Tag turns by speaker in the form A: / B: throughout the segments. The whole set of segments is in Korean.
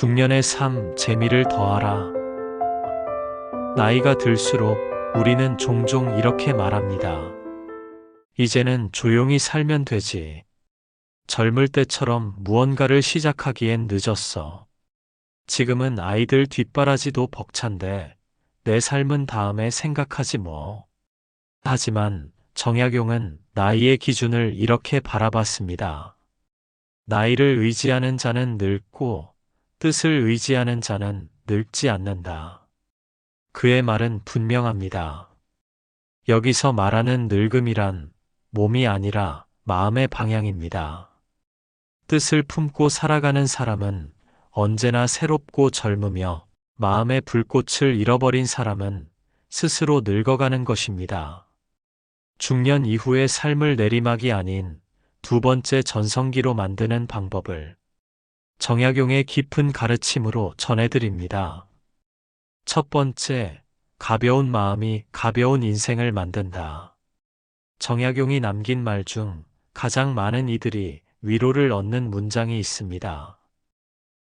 A: 중년의 삶 재미를 더하라. 나이가 들수록 우리는 종종 이렇게 말합니다. 이제는 조용히 살면 되지. 젊을 때처럼 무언가를 시작하기엔 늦었어. 지금은 아이들 뒷바라지도 벅찬데 내 삶은 다음에 생각하지 뭐. 하지만 정약용은 나이의 기준을 이렇게 바라봤습니다. 나이를 의지하는 자는 늙고 뜻을 의지하는 자는 늙지 않는다. 그의 말은 분명합니다. 여기서 말하는 늙음이란 몸이 아니라 마음의 방향입니다. 뜻을 품고 살아가는 사람은 언제나 새롭고 젊으며 마음의 불꽃을 잃어버린 사람은 스스로 늙어가는 것입니다. 중년 이후의 삶을 내리막이 아닌 두 번째 전성기로 만드는 방법을 정약용의 깊은 가르침으로 전해드립니다. 첫 번째, 가벼운 마음이 가벼운 인생을 만든다. 정약용이 남긴 말 중 가장 많은 이들이 위로를 얻는 문장이 있습니다.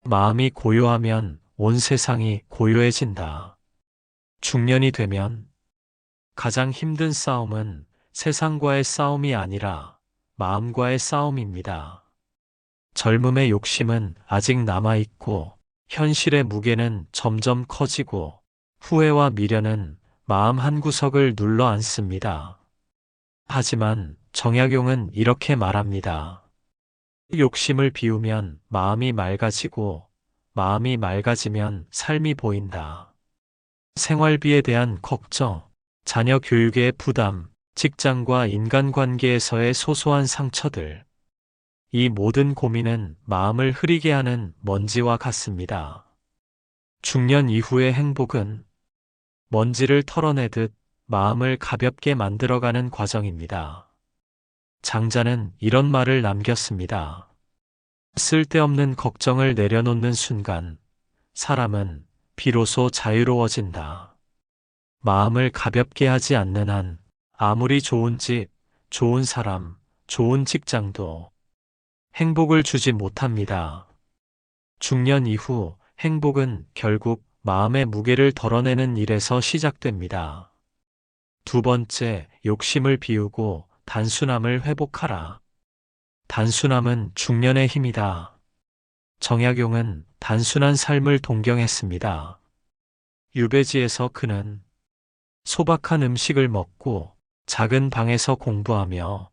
A: 마음이 고요하면 온 세상이 고요해진다. 중년이 되면 가장 힘든 싸움은 세상과의 싸움이 아니라 마음과의 싸움입니다. 젊음의 욕심은 아직 남아있고 현실의 무게는 점점 커지고 후회와 미련은 마음 한구석을 눌러 앉습니다. 하지만 정약용은 이렇게 말합니다. 욕심을 비우면 마음이 맑아지고 마음이 맑아지면 삶이 보인다. 생활비에 대한 걱정, 자녀 교육의 부담, 직장과 인간관계에서의 소소한 상처들, 이 모든 고민은 마음을 흐리게 하는 먼지와 같습니다. 중년 이후의 행복은 먼지를 털어내듯 마음을 가볍게 만들어가는 과정입니다. 장자는 이런 말을 남겼습니다. 쓸데없는 걱정을 내려놓는 순간 사람은 비로소 자유로워진다. 마음을 가볍게 하지 않는 한 아무리 좋은 집, 좋은 사람, 좋은 직장도 행복을 주지 못합니다. 중년 이후 행복은 결국 마음의 무게를 덜어내는 일에서 시작됩니다. 두 번째, 욕심을 비우고 단순함을 회복하라. 단순함은 중년의 힘이다. 정약용은 단순한 삶을 동경했습니다. 유배지에서 그는 소박한 음식을 먹고 작은 방에서 공부하며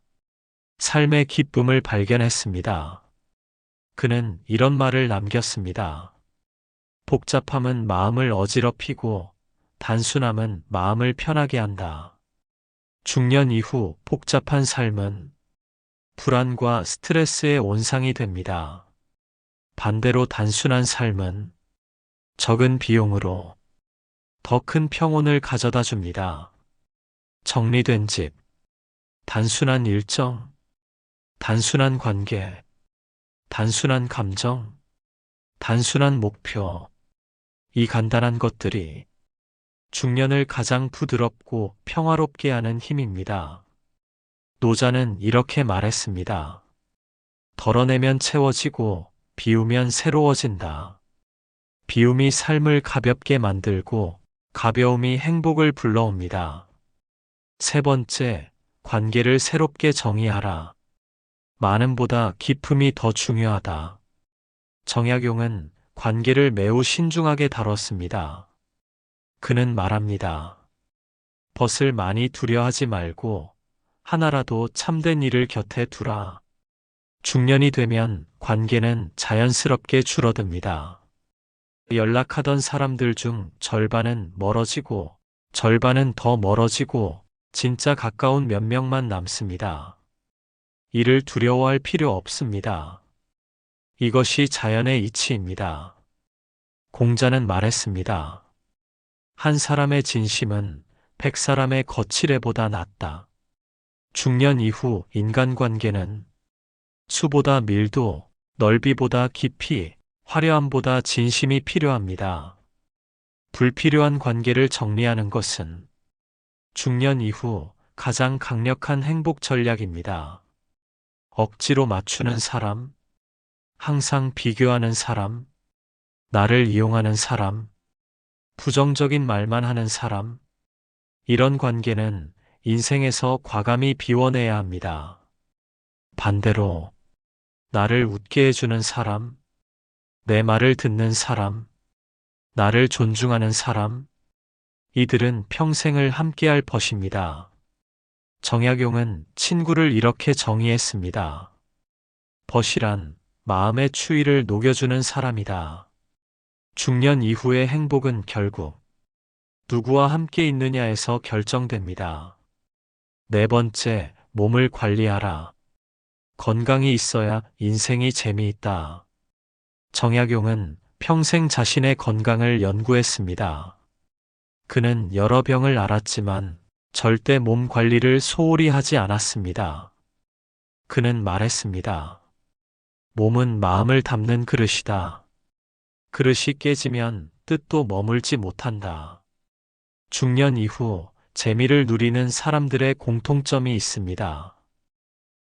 A: 삶의 기쁨을 발견했습니다. 그는 이런 말을 남겼습니다. 복잡함은 마음을 어지럽히고 단순함은 마음을 편하게 한다. 중년 이후 복잡한 삶은 불안과 스트레스의 온상이 됩니다. 반대로 단순한 삶은 적은 비용으로 더 큰 평온을 가져다 줍니다. 정리된 집, 단순한 일정, 단순한 관계, 단순한 감정, 단순한 목표, 이 간단한 것들이 중년을 가장 부드럽고 평화롭게 하는 힘입니다. 노자는 이렇게 말했습니다. 덜어내면 채워지고 비우면 새로워진다. 비움이 삶을 가볍게 만들고 가벼움이 행복을 불러옵니다. 세 번째, 관계를 새롭게 정의하라. 많음보다 깊음이 더 중요하다. 정약용은 관계를 매우 신중하게 다뤘습니다. 그는 말합니다. 벗을 많이 두려워하지 말고 하나라도 참된 일을 곁에 두라. 중년이 되면 관계는 자연스럽게 줄어듭니다. 연락하던 사람들 중 절반은 멀어지고 절반은 더 멀어지고 진짜 가까운 몇 명만 남습니다. 이를 두려워할 필요 없습니다. 이것이 자연의 이치입니다. 공자는 말했습니다. 한 사람의 진심은 100사람의 거칠애보다 낫다. 중년 이후 인간관계는 수보다 밀도, 넓이보다 깊이, 화려함보다 진심이 필요합니다. 불필요한 관계를 정리하는 것은 중년 이후 가장 강력한 행복 전략입니다. 억지로 맞추는 사람, 항상 비교하는 사람, 나를 이용하는 사람, 부정적인 말만 하는 사람, 이런 관계는 인생에서 과감히 비워내야 합니다. 반대로 나를 웃게 해주는 사람, 내 말을 듣는 사람, 나를 존중하는 사람, 이들은 평생을 함께할 것입니다. 정약용은 친구를 이렇게 정의했습니다. 벗이란 마음의 추위를 녹여주는 사람이다. 중년 이후의 행복은 결국 누구와 함께 있느냐에서 결정됩니다. 네 번째, 몸을 관리하라. 건강이 있어야 인생이 재미있다. 정약용은 평생 자신의 건강을 연구했습니다. 그는 여러 병을 앓았지만 절대 몸 관리를 소홀히 하지 않았습니다. 그는 말했습니다. 몸은 마음을 담는 그릇이다. 그릇이 깨지면 뜻도 머물지 못한다. 중년 이후 재미를 누리는 사람들의 공통점이 있습니다.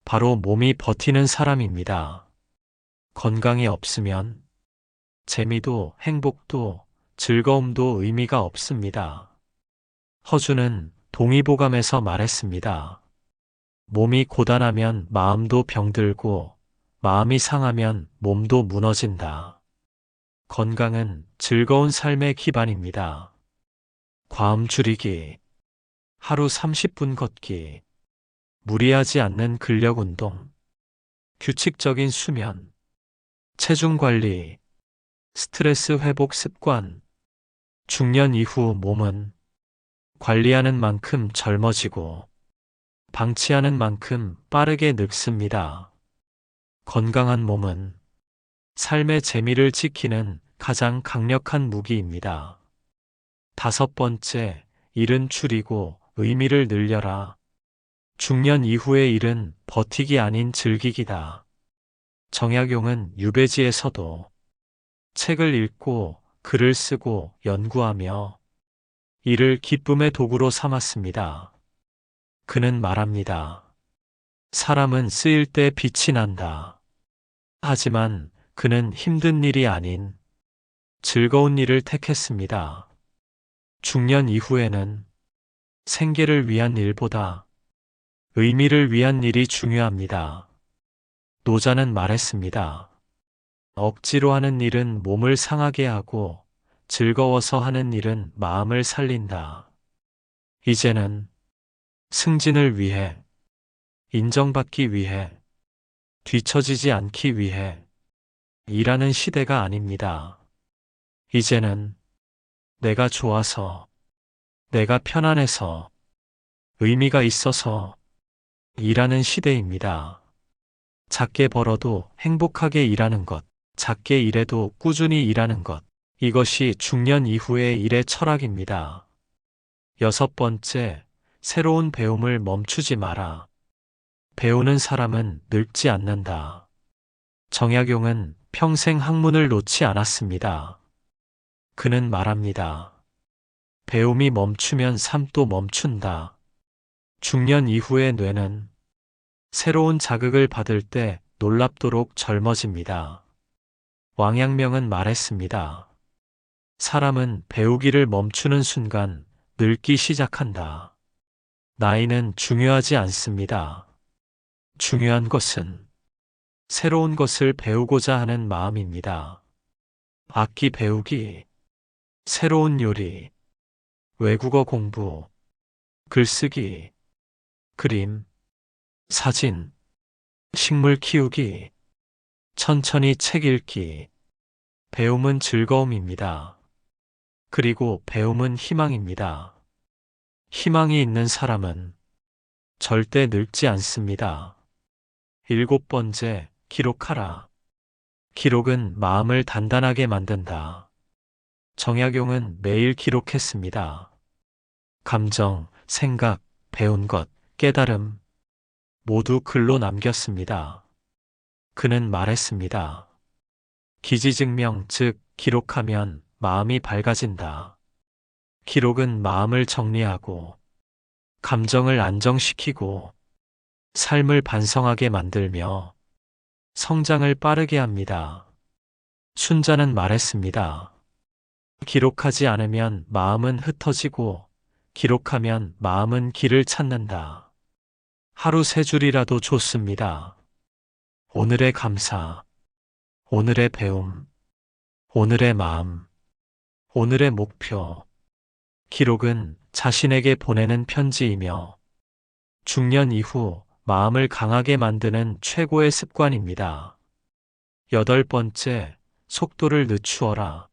A: 바로 몸이 버티는 사람입니다. 건강이 없으면 재미도 행복도 즐거움도 의미가 없습니다. 허준은 동의보감에서 말했습니다. 몸이 고단하면 마음도 병들고 마음이 상하면 몸도 무너진다. 건강은 즐거운 삶의 기반입니다. 과음 줄이기, 하루 30분 걷기, 무리하지 않는 근력 운동, 규칙적인 수면, 체중 관리, 스트레스 회복 습관. 중년 이후 몸은 관리하는 만큼 젊어지고 방치하는 만큼 빠르게 늙습니다. 건강한 몸은 삶의 재미를 지키는 가장 강력한 무기입니다. 다섯 번째, 일은 줄이고 의미를 늘려라. 중년 이후의 일은 버티기 아닌 즐기기다. 정약용은 유배지에서도 책을 읽고 글을 쓰고 연구하며 이를 기쁨의 도구로 삼았습니다. 그는 말합니다. 사람은 쓰일 때 빛이 난다. 하지만 그는 힘든 일이 아닌 즐거운 일을 택했습니다. 중년 이후에는 생계를 위한 일보다 의미를 위한 일이 중요합니다. 노자는 말했습니다. 억지로 하는 일은 몸을 상하게 하고 즐거워서 하는 일은 마음을 살린다. 이제는 승진을 위해, 인정받기 위해, 뒤처지지 않기 위해 일하는 시대가 아닙니다. 이제는 내가 좋아서, 내가 편안해서, 의미가 있어서 일하는 시대입니다. 작게 벌어도 행복하게 일하는 것, 작게 일해도 꾸준히 일하는 것, 이것이 중년 이후의 일의 철학입니다. 여섯 번째, 새로운 배움을 멈추지 마라. 배우는 사람은 늙지 않는다. 정약용은 평생 학문을 놓지 않았습니다. 그는 말합니다. 배움이 멈추면 삶도 멈춘다. 중년 이후의 뇌는 새로운 자극을 받을 때 놀랍도록 젊어집니다. 왕양명은 말했습니다. 사람은 배우기를 멈추는 순간 늙기 시작한다. 나이는 중요하지 않습니다. 중요한 것은 새로운 것을 배우고자 하는 마음입니다. 악기 배우기, 새로운 요리, 외국어 공부, 글쓰기, 그림, 사진, 식물 키우기, 천천히 책 읽기. 배움은 즐거움입니다. 그리고 배움은 희망입니다. 희망이 있는 사람은 절대 늙지 않습니다. 일곱 번째, 기록하라. 기록은 마음을 단단하게 만든다. 정약용은 매일 기록했습니다. 감정, 생각, 배운 것, 깨달음, 모두 글로 남겼습니다. 그는 말했습니다. 기지증명, 즉, 기록하면 마음이 밝아진다. 기록은 마음을 정리하고, 감정을 안정시키고, 삶을 반성하게 만들며, 성장을 빠르게 합니다. 순자는 말했습니다. 기록하지 않으면 마음은 흩어지고 기록하면 마음은 길을 찾는다. 하루 3줄이라도 좋습니다. 오늘의 감사, 오늘의 배움, 오늘의 마음, 오늘의 목표. 기록은 자신에게 보내는 편지이며 중년 이후 마음을 강하게 만드는 최고의 습관입니다. 8번째, 속도를 늦추어라.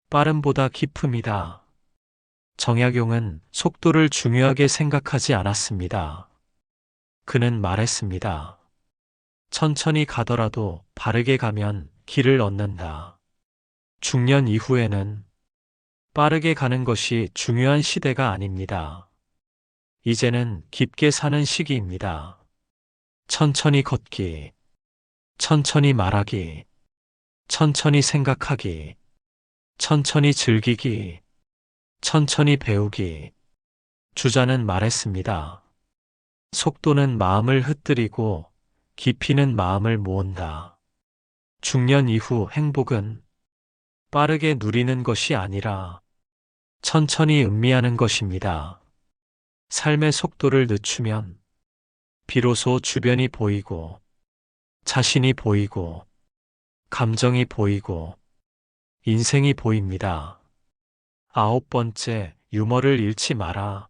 A: 빠름보다 기쁨이다. 정약용은 속도를 중요하게 생각하지 않았습니다. 그는 말했습니다. 천천히 가더라도 바르게 가면 길을 얻는다. 중년 이후에는 빠르게 가는 것이 중요한 시대가 아닙니다. 이제는 깊게 사는 시기입니다. 천천히 걷기, 천천히 말하기, 천천히 생각하기, 천천히 즐기기, 천천히 배우기. 주자는 말했습니다. 속도는 마음을 흩뜨리고 깊이는 마음을 모은다. 중년 이후 행복은 빠르게 누리는 것이 아니라 천천히 음미하는 것입니다. 삶의 속도를 늦추면 비로소 주변이 보이고 자신이 보이고 감정이 보이고 인생이 보입니다. 9번째, 유머를 잃지 마라.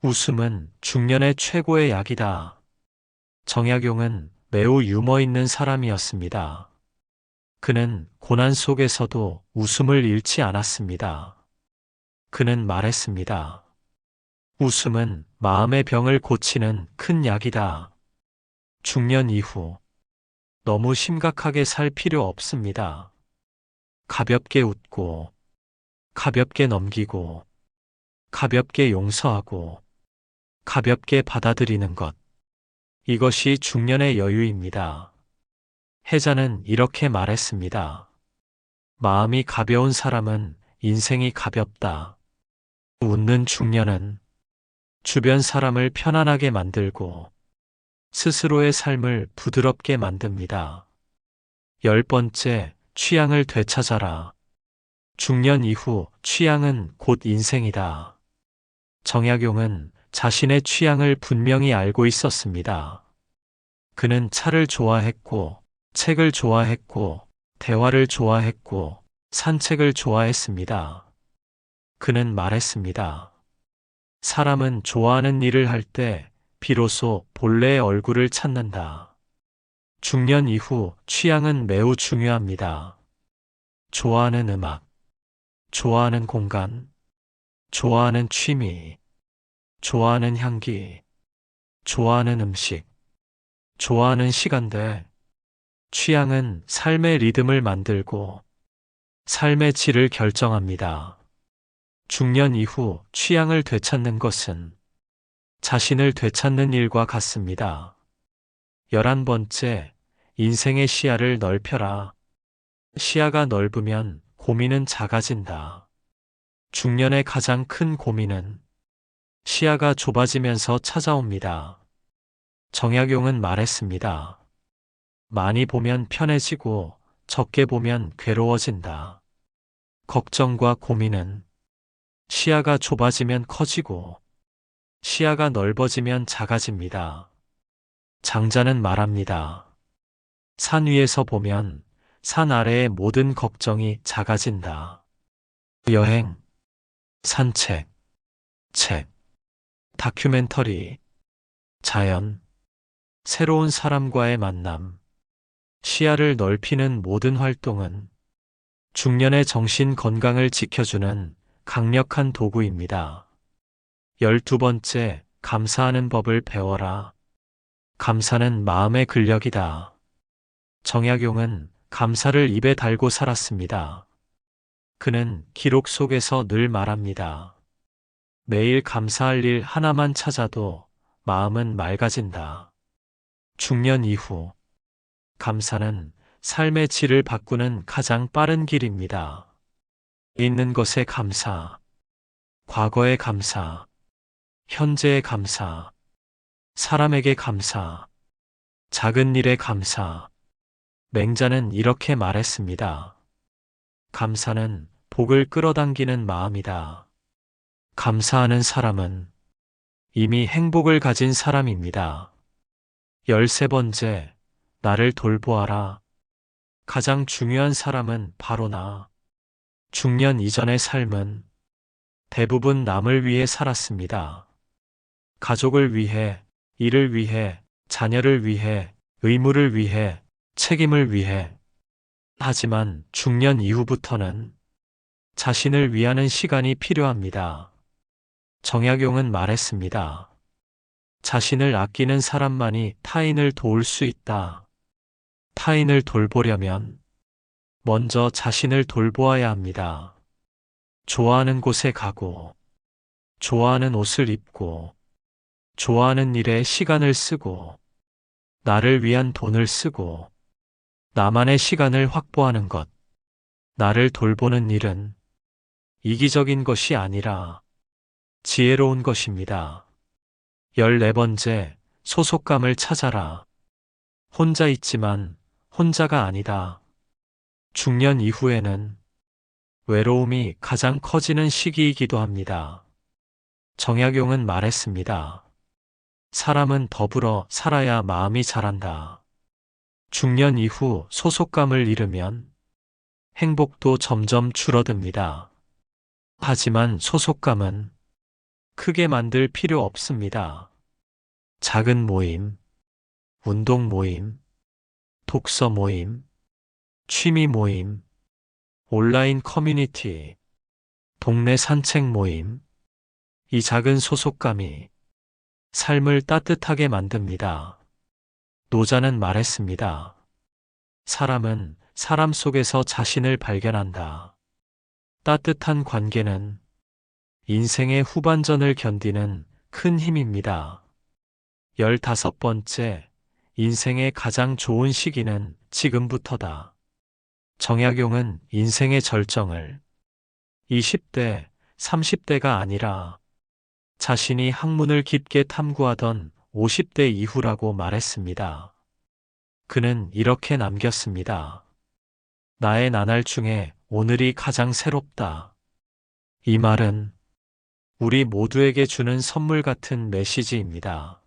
A: 웃음은 중년의 최고의 약이다. 정약용은 매우 유머 있는 사람이었습니다. 그는 고난 속에서도 웃음을 잃지 않았습니다. 그는 말했습니다. 웃음은 마음의 병을 고치는 큰 약이다. 중년 이후 너무 심각하게 살 필요 없습니다. 가볍게 웃고, 가볍게 넘기고, 가볍게 용서하고, 가볍게 받아들이는 것. 이것이 중년의 여유입니다. 해자는 이렇게 말했습니다. 마음이 가벼운 사람은 인생이 가볍다. 웃는 중년은 주변 사람을 편안하게 만들고 스스로의 삶을 부드럽게 만듭니다. 10번째, 취향을 되찾아라. 중년 이후 취향은 곧 인생이다. 정약용은 자신의 취향을 분명히 알고 있었습니다. 그는 차를 좋아했고, 책을 좋아했고, 대화를 좋아했고, 산책을 좋아했습니다. 그는 말했습니다. 사람은 좋아하는 일을 할 때 비로소 본래의 얼굴을 찾는다. 중년 이후 취향은 매우 중요합니다. 좋아하는 음악, 좋아하는 공간, 좋아하는 취미, 좋아하는 향기, 좋아하는 음식, 좋아하는 시간대. 취향은 삶의 리듬을 만들고 삶의 질을 결정합니다. 중년 이후 취향을 되찾는 것은 자신을 되찾는 일과 같습니다. 11번째, 인생의 시야를 넓혀라. 시야가 넓으면 고민은 작아진다. 중년의 가장 큰 고민은 시야가 좁아지면서 찾아옵니다. 정약용은 말했습니다. 많이 보면 편해지고 적게 보면 괴로워진다. 걱정과 고민은 시야가 좁아지면 커지고 시야가 넓어지면 작아집니다. 장자는 말합니다. 산 위에서 보면 산 아래의 모든 걱정이 작아진다. 여행, 산책, 책, 다큐멘터리, 자연, 새로운 사람과의 만남, 시야를 넓히는 모든 활동은 중년의 정신 건강을 지켜주는 강력한 도구입니다. 12번째, 감사하는 법을 배워라. 감사는 마음의 근력이다. 정약용은 감사를 입에 달고 살았습니다. 그는 기록 속에서 늘 말합니다. 매일 감사할 일 하나만 찾아도 마음은 맑아진다. 중년 이후 감사는 삶의 질을 바꾸는 가장 빠른 길입니다. 있는 것에 감사, 과거에 감사, 현재에 감사, 사람에게 감사, 작은 일에 감사, 맹자는 이렇게 말했습니다. 감사는 복을 끌어당기는 마음이다. 감사하는 사람은 이미 행복을 가진 사람입니다. 13번째, 나를 돌보아라. 가장 중요한 사람은 바로 나. 중년 이전의 삶은 대부분 남을 위해 살았습니다. 가족을 위해, 일을 위해, 자녀를 위해, 의무를 위해, 책임을 위해. 하지만 중년 이후부터는 자신을 위하는 시간이 필요합니다. 정약용은 말했습니다. 자신을 아끼는 사람만이 타인을 도울 수 있다. 타인을 돌보려면 먼저 자신을 돌보아야 합니다. 좋아하는 곳에 가고, 좋아하는 옷을 입고, 좋아하는 일에 시간을 쓰고, 나를 위한 돈을 쓰고, 나만의 시간을 확보하는 것. 나를 돌보는 일은 이기적인 것이 아니라 지혜로운 것입니다. 14번째, 소속감을 찾아라. 혼자 있지만 혼자가 아니다. 중년 이후에는 외로움이 가장 커지는 시기이기도 합니다. 정약용은 말했습니다. 사람은 더불어 살아야 마음이 자란다. 중년 이후 소속감을 잃으면 행복도 점점 줄어듭니다. 하지만 소속감은 크게 만들 필요 없습니다. 작은 모임, 운동 모임, 독서 모임, 취미 모임, 온라인 커뮤니티, 동네 산책 모임, 이 작은 소속감이 삶을 따뜻하게 만듭니다. 노자는 말했습니다. 사람은 사람 속에서 자신을 발견한다. 따뜻한 관계는 인생의 후반전을 견디는 큰 힘입니다. 15번째, 인생의 가장 좋은 시기는 지금부터다. 정약용은 인생의 절정을 20대, 30대가 아니라 자신이 학문을 깊게 탐구하던 50대 이후라고 말했습니다. 그는 이렇게 남겼습니다. 나의 나날 중에 오늘이 가장 새롭다. 이 말은 우리 모두에게 주는 선물 같은 메시지입니다.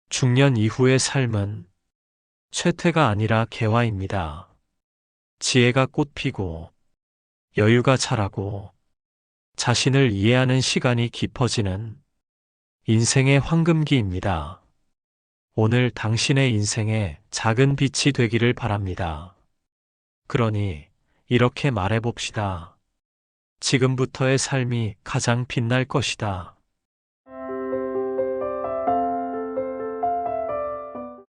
A: 중년 이후의 삶은 쇠퇴가 아니라 개화입니다. 지혜가 꽃피고 여유가 자라고 자신을 이해하는 시간이 깊어지는 인생의 황금기입니다. 오늘 당신의 인생에 작은 빛이 되기를 바랍니다. 그러니 이렇게 말해봅시다. 지금부터의 삶이 가장 빛날 것이다.